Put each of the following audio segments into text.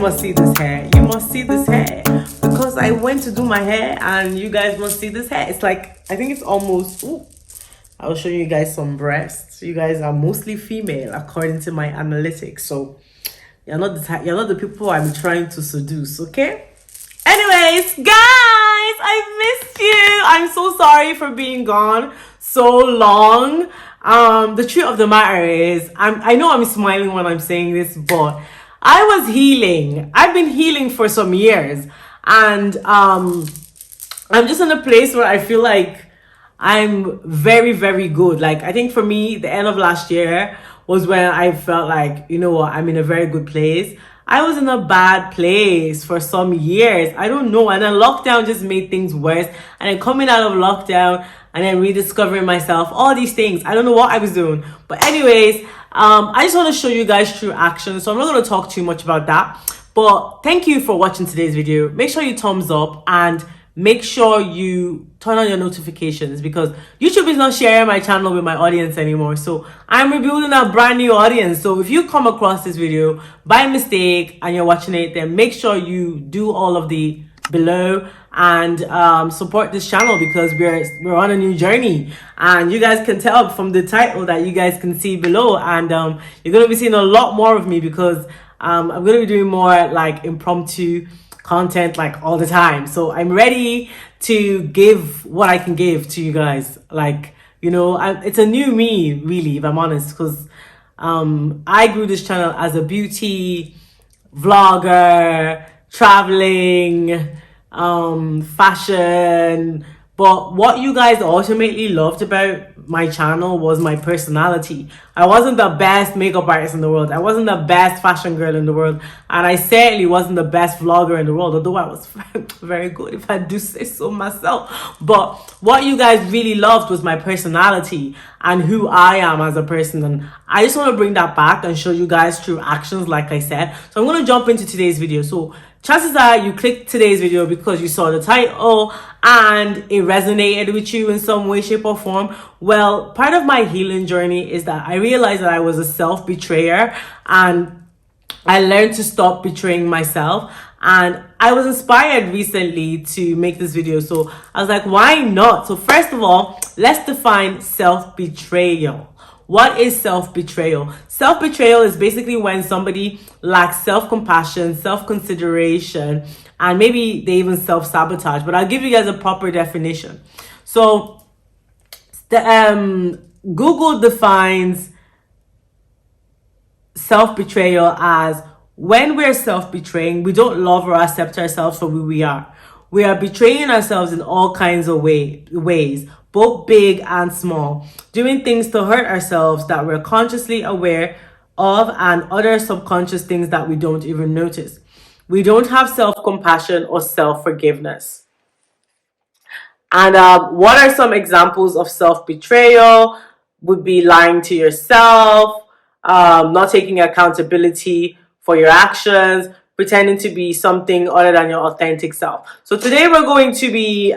must see this hair. You must see this hair. Because I went to do my hair and you guys must see this hair. It's like, I think it's almost, ooh, I'll show you guys some breasts. You guys are mostly female according to my analytics. So you're not the people I'm trying to seduce, okay? Anyways, guys, I missed you. I'm so sorry for being gone so long. The truth of the matter is, I know I'm smiling when I'm saying this, but I was healing. I've been healing for some years, and I'm just in a place where I feel like I'm very, very good. Like, I think for me, the end of last year was when I felt like, you know what, I'm in a very good place. I was in a bad place for some years. I don't know. And then lockdown just made things worse. And then coming out of lockdown and then rediscovering myself, all these things. I don't know what I was doing. But anyways, I just want to show you guys true action. So I'm not going to talk too much about that. But thank you for watching today's video. Make sure you thumbs up and make sure you turn on your notifications, because YouTube is not sharing my channel with my audience anymore. So I'm rebuilding a brand new audience. So if you come across this video by mistake and you're watching it, then make sure you do all of the below and support this channel, because we're on a new journey, and you guys can tell from the title that you guys can see below. And you're going to be seeing a lot more of me, because I'm going to be doing more like impromptu content like all the time. So I'm ready to give what I can give to you guys. Like, you know, it's a new me, really, if I'm honest, because I grew this channel as a beauty vlogger, traveling, fashion. But what you guys ultimately loved about my channel was my personality. I wasn't the best makeup artist in the world. I wasn't the best fashion girl in the world. And I certainly wasn't the best vlogger in the world, although I was very good, if I do say so myself. But what you guys really loved was my personality and who I am as a person. And I just want to bring that back and show you guys through actions, like I said. So I'm going to jump into today's video. So chances are you clicked today's video because you saw the title and it resonated with you in some way, shape, or form. Well, part of my healing journey is that I realized that I was a self-betrayer, and I learned to stop betraying myself. And I was inspired recently to make this video. So I was like, why not? So first of all, let's define self-betrayal. What is self-betrayal? Self-betrayal is basically when somebody lacks self-compassion, self-consideration, and maybe they even self-sabotage. But I'll give you guys a proper definition. So Google defines self-betrayal as when we're self-betraying, we don't love or accept ourselves for who we are. We are betraying ourselves in all kinds of ways, both big and small, doing things to hurt ourselves that we're consciously aware of, and other subconscious things that we don't even notice. We don't have self-compassion or self-forgiveness. And what are some examples of self-betrayal? Would be lying to yourself, not taking accountability for your actions, pretending to be something other than your authentic self. So today we're going to be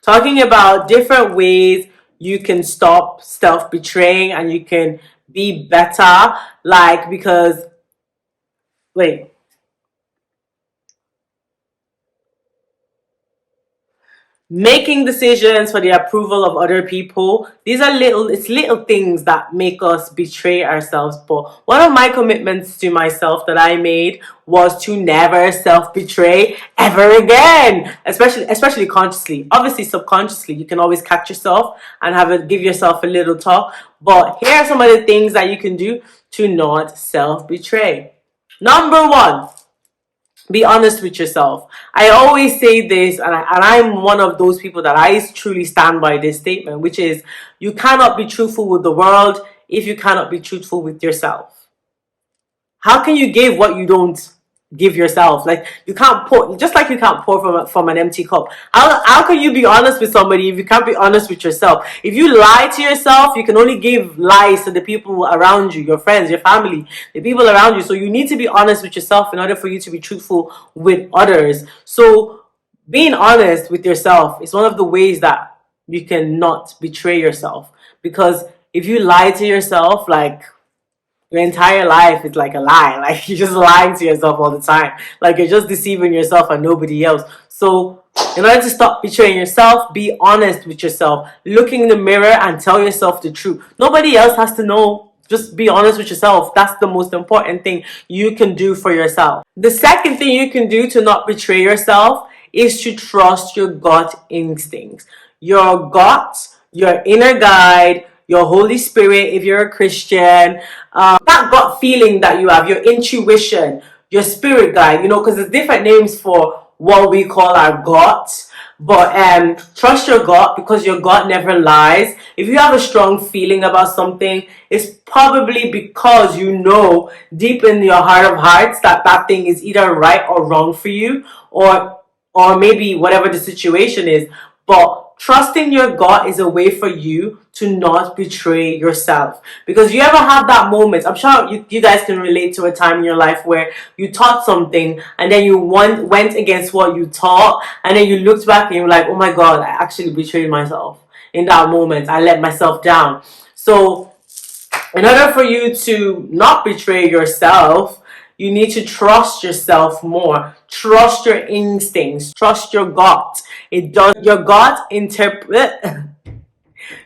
talking about different ways you can stop self-betraying and you can be better. Like, because, wait. Making decisions for the approval of other people. These are little things that make us betray ourselves. But one of my commitments to myself that I made was to never self-betray ever again. Especially consciously. Obviously subconsciously, you can always catch yourself and give yourself a little talk. But here are some of the things that you can do to not self-betray. Number one, be honest with yourself. I always say this, and I'm one of those people that I truly stand by this statement, which is you cannot be truthful with the world if you cannot be truthful with yourself. How can you give what you don't give yourself? Like, you can't pour, just like you can't pour from an empty cup. How can you be honest with somebody if you can't be honest with yourself? If you lie to yourself, you can only give lies to the people around you, your friends, your family, the people around you. So you need to be honest with yourself in order for you to be truthful with others. So being honest with yourself is one of the ways that you cannot betray yourself. Because if you lie to yourself, like, your entire life is like a lie. Like you're just lying to yourself all the time. Like you're just deceiving yourself and nobody else. So in order to stop betraying yourself, be honest with yourself. Look in the mirror and tell yourself the truth. Nobody else has to know. Just be honest with yourself. That's the most important thing you can do for yourself. The second thing you can do to not betray yourself is to trust your gut instincts. Your gut, your inner guide, your Holy Spirit, if you're a Christian, that gut feeling that you have, your intuition, your spirit guide, because there's different names for what we call our gut. But trust your gut, because your gut never lies. If you have a strong feeling about something, it's probably because you know deep in your heart of hearts that that thing is either right or wrong for you, or maybe whatever the situation is. But trusting your gut is a way for you to not betray yourself. Because you ever have that moment, I'm sure you guys can relate to a time in your life where you taught something and then you went against what you taught, and then you looked back and you're like, oh my God, I actually betrayed myself in that moment. I let myself down. So in order for you to not betray yourself, you need to trust yourself more. Trust your instincts. Trust your gut. It does. Your gut interpret.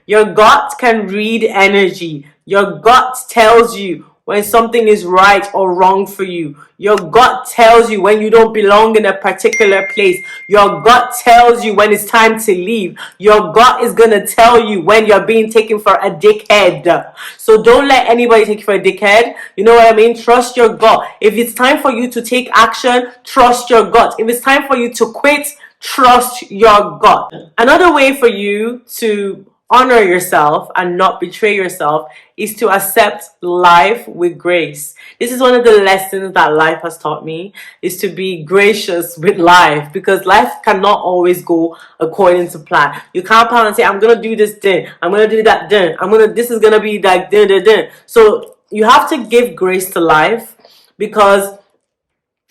Your gut can read energy. Your gut tells you when something is right or wrong for you. Your gut tells you when you don't belong in a particular place. Your gut tells you when it's time to leave. Your gut is going to tell you when you're being taken for a dickhead. So don't let anybody take you for a dickhead. You know what I mean? Trust your gut. If it's time for you to take action, trust your gut. If it's time for you to quit, trust your gut. Another way for you to honor yourself and not betray yourself is to accept life with grace. This is one of the lessons that life has taught me, is to be gracious with life, because life cannot always go according to plan. You can't plan and say, I'm gonna do this then, I'm gonna do that then, this is gonna be like then. So you have to give grace to life, because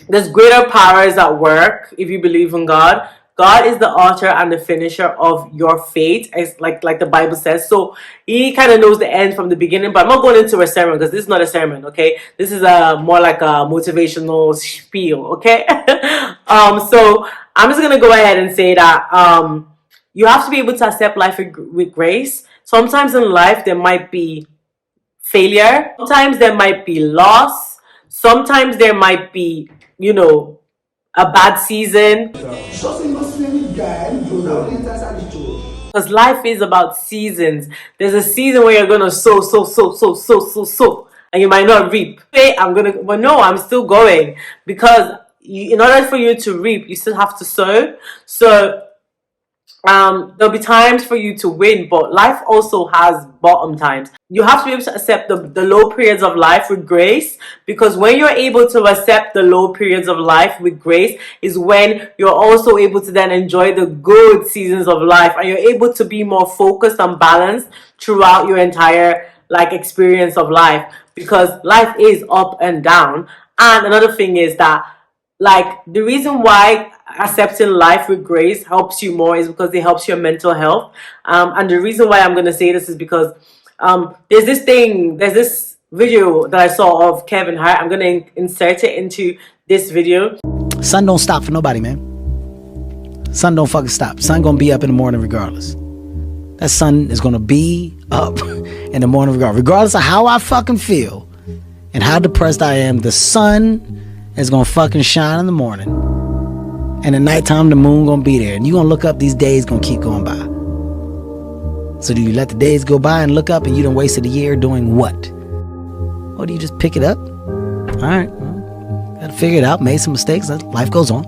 there's greater powers at work if you believe in God. God is the author and the finisher of your fate, as like the Bible says. So he kind of knows the end from the beginning. But I'm not going into a sermon, because this is not a sermon, okay? This is more like a motivational spiel, okay? So I'm just gonna go ahead and say that you have to be able to accept life with grace. Sometimes in life there might be failure. Sometimes there might be loss. Sometimes there might be, a bad season. Because life is about seasons. There's a season where you're gonna sow, and you might not reap. But no, I'm still going, because in order for you to reap, you still have to sow. So there'll be times for you to win, but life also has bottom times. You have to be able to accept the low periods of life with grace, because when you're able to accept the low periods of life with grace is when you're also able to then enjoy the good seasons of life, and you're able to be more focused and balanced throughout your entire experience of life, because life is up and down. And another thing is that the reason why accepting life with grace helps you more is because it helps your mental health. And the reason why I'm going to say this is because there's this video that I saw of Kevin Hart. I'm going to insert it into this video. Sun don't stop for nobody, man. Sun don't fucking stop. Sun gonna be up in the morning regardless. That sun is gonna be up in the morning regardless of how I fucking feel and how depressed I am. The sun is gonna fucking shine in the morning, and at nighttime the moon gonna be there, and you gonna look up, these days gonna keep going by. So do you let the days go by and look up and you done wasted a year doing what? Or do you just pick it up? Alright, gotta figure it out, made some mistakes, life goes on.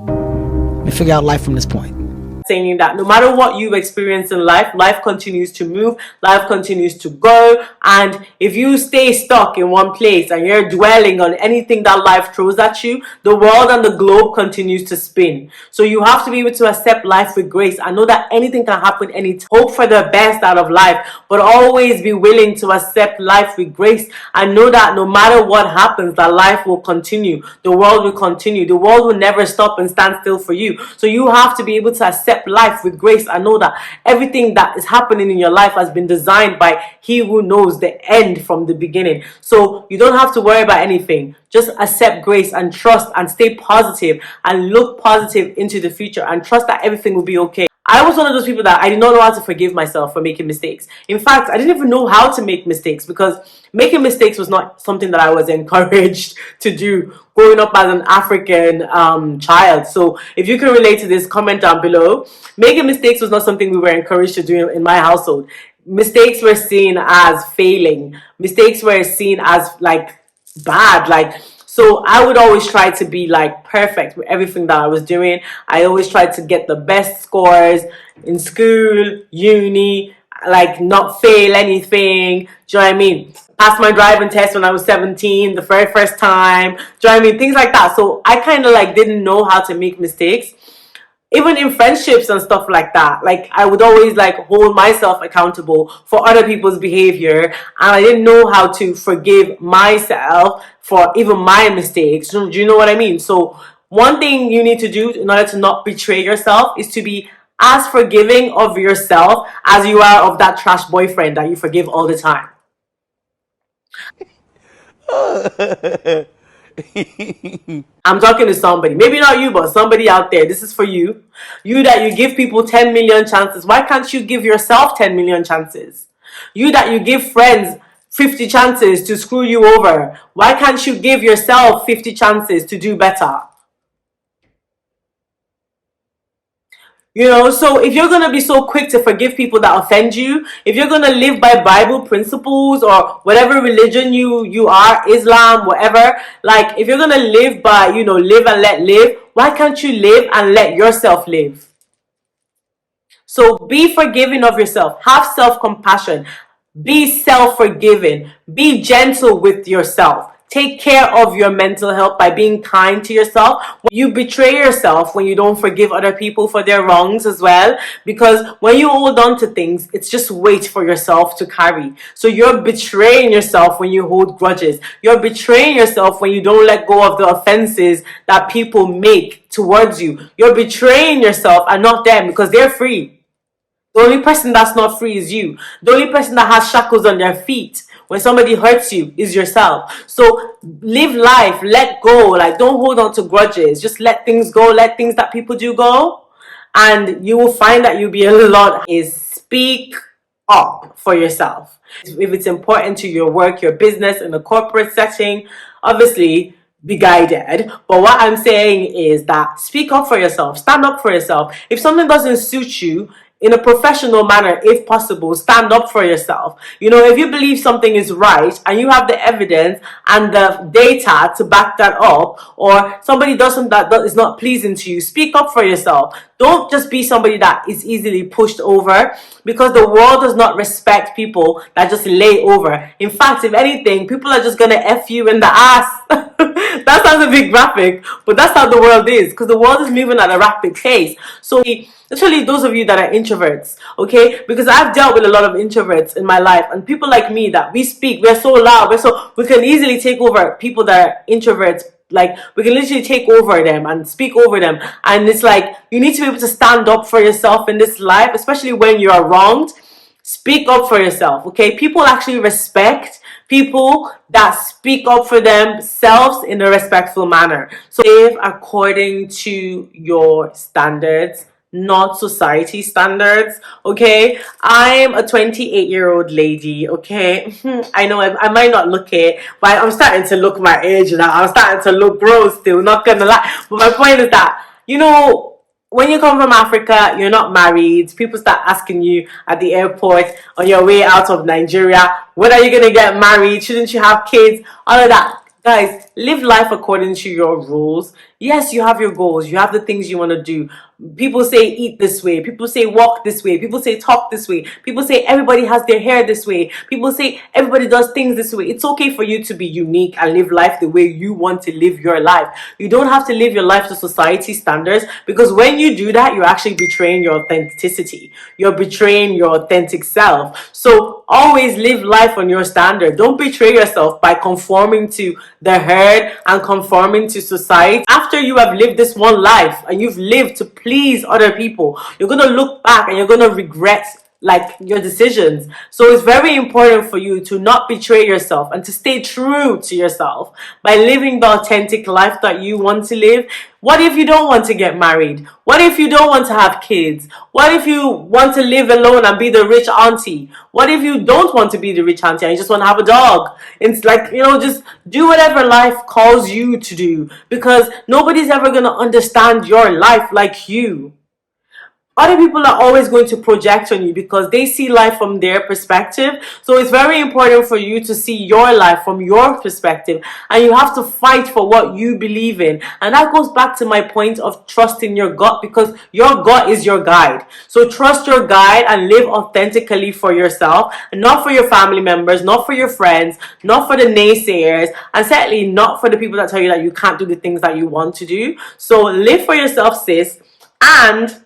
Let me figure out life from this point. Saying that no matter what you experience in life, life continues to move, life continues to go. And if you stay stuck in one place and you're dwelling on anything that life throws at you, the world and the globe continues to spin. So you have to be able to accept life with grace. I know that anything can happen anytime. Hope for the best out of life, but always be willing to accept life with grace, and know that no matter what happens, that life will continue. The world will continue. The world will never stop and stand still for you. So you have to be able to accept accept life with grace and know that everything that is happening in your life has been designed by He who knows the end from the beginning. So you don't have to worry about anything. Just accept grace and trust and stay positive and look positive into the future and trust that everything will be okay. I was one of those people that I did not know how to forgive myself for making mistakes. In fact, I didn't even know how to make mistakes because making mistakes was not something that I was encouraged to do growing up as an African child. So if you can relate to this, comment down below. Making mistakes was not something we were encouraged to do in my household. Mistakes were seen as failing. Mistakes were seen as like bad. Like, so I would always try to be like perfect with everything that I was doing. I always tried to get the best scores in school, uni, like not fail anything. Do you know what I mean? Passed my driving test when I was 17, the very first time. Do you know what I mean? Things like that. So I kind of like didn't know how to make mistakes. Even in friendships and stuff like that, like I would always like hold myself accountable for other people's behavior, and I didn't know how to forgive myself for even my mistakes. Do you know what I mean? So one thing you need to do in order to not betray yourself is to be as forgiving of yourself as you are of that trash boyfriend that you forgive all the time. I'm talking to somebody, maybe not you, but somebody out there. This is for you. You that you give people 10 million chances. Why can't you give yourself 10 million chances? You that you give friends 50 chances to screw you over. Why can't you give yourself 50 chances to do better? You know, so if you're going to be so quick to forgive people that offend you, if you're going to live by Bible principles or whatever religion you are, Islam, whatever, like if you're going to live by, you know, live and let live, why can't you live and let yourself live? So be forgiving of yourself. Have self-compassion. Be self-forgiving. Be gentle with yourself. Take care of your mental health by being kind to yourself. You betray yourself when you don't forgive other people for their wrongs as well. Because when you hold on to things, it's just weight for yourself to carry. So you're betraying yourself when you hold grudges. You're betraying yourself when you don't let go of the offenses that people make towards you. You're betraying yourself and not them because they're free. The only person that's not free is you. The only person that has shackles on their feet when somebody hurts you is yourself. So live life, let go. Like, don't hold on to grudges. Just let things go. Let things that people do go. And you will find that you'll be a lot. Is speak up for yourself. If it's important to your work, your business, in a corporate setting, obviously be guided. But what I'm saying is that speak up for yourself. Stand up for yourself. If something doesn't suit you, in a professional manner, if possible, stand up for yourself. You know, if you believe something is right and you have the evidence and the data to back that up, or somebody does something that is not pleasing to you, speak up for yourself. Don't just be somebody that is easily pushed over, because the world does not respect people that just lay over. In fact, if anything, people are just gonna F you in the ass. That sounds a bit graphic, but that's how the world is, because the world is moving at a rapid pace. So especially those of you that are introverts, okay? Because I've dealt with a lot of introverts in my life, and people like me that we speak, we're so loud, we can easily take over people that are introverts. Like, we can literally take over them and speak over them. And it's like, you need to be able to stand up for yourself in this life, especially when you are wronged. Speak up for yourself, okay? People actually respect people that speak up for themselves in a respectful manner. So live according to your standards, not society standards, okay? I'm a 28-year-old lady, okay? I know I might not look it, but I'm starting to look my age now. I'm starting to look gross still, not gonna lie. But my point is that, you know, when you come from Africa, you're not married. People start asking you at the airport on your way out of Nigeria, when are you going to get married? Shouldn't you have kids? All of that. Guys, live life according to your rules. Yes, you have your goals. You have the things you want to do. People say eat this way. People say walk this way. People say talk this way. People say everybody has their hair this way. People say everybody does things this way. It's okay for you to be unique and live life the way you want to live your life. You don't have to live your life to society standards, because when you do that, you're actually betraying your authenticity. You're betraying your authentic self. So always live life on your standard. Don't betray yourself by conforming to the herd and conforming to society. After you have lived this one life and you've lived to please other people, you're going to look back and you're going to regret like your decisions. So it's very important for you to not betray yourself and to stay true to yourself by living the authentic life that you want to live. What if you don't want to get married? What if you don't want to have kids? What if you want to live alone and be the rich auntie? What if you don't want to be the rich auntie and you just want to have a dog? It's like, just do whatever life calls you to do, because nobody's ever going to understand your life like you. Other people are always going to project on you because they see life from their perspective. So it's very important for you to see your life from your perspective, and you have to fight for what you believe in. And that goes back to my point of trusting your gut, because your gut is your guide. So trust your guide and live authentically for yourself, and not for your family members, not for your friends, not for the naysayers, and certainly not for the people that tell you that you can't do the things that you want to do. So live for yourself, sis, and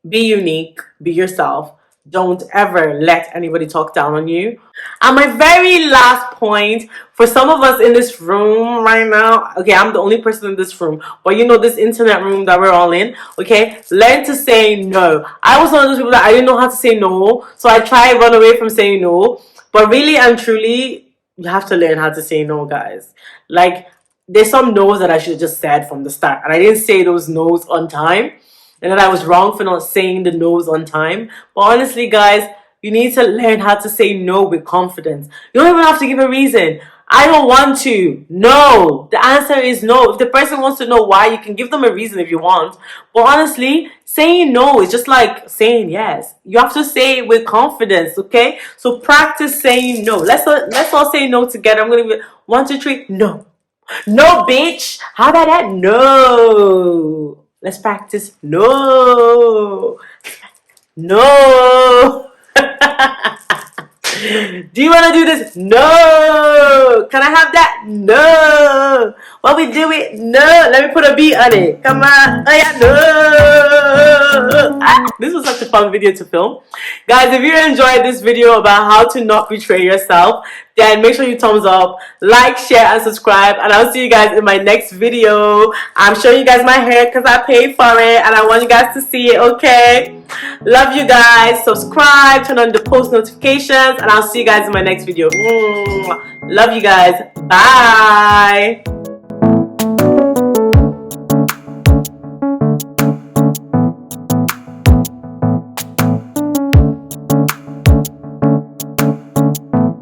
be unique, be yourself. Don't ever let anybody talk down on you. And my very last point for some of us in this room right now, okay, I'm the only person in this room, but this internet room that we're all in, okay, learn to say no. I was one of those people that I didn't know how to say no, so I tried to run away from saying no. But really and truly, you have to learn how to say no, guys. Like, there's some no's that I should have just said from the start, and I didn't say those no's on time. And that I was wrong for not saying the no's on time. But honestly, guys, you need to learn how to say no with confidence. You don't even have to give a reason. I don't want to. No. The answer is no. If the person wants to know why, you can give them a reason if you want. But honestly, saying no is just like saying yes. You have to say it with confidence, okay? So practice saying no. Let's all say no together. I'm going to be 1, 2, 3. No. No, bitch. How about that? No. Let's practice. No. No. Do you want to do this? No. Can I have that? No. What we do it? No. Let me put a beat on it. Come on. Oh yeah, no. This was such a fun video to film. Guys, if you enjoyed this video about how to not betray yourself, then make sure you thumbs up, like, share, and subscribe. And I'll see you guys in my next video. I'm showing you guys my hair because I paid for it and I want you guys to see it, okay? Love you guys. Subscribe, turn on the post notifications, and I'll see you guys in my next video. Love you guys. Bye.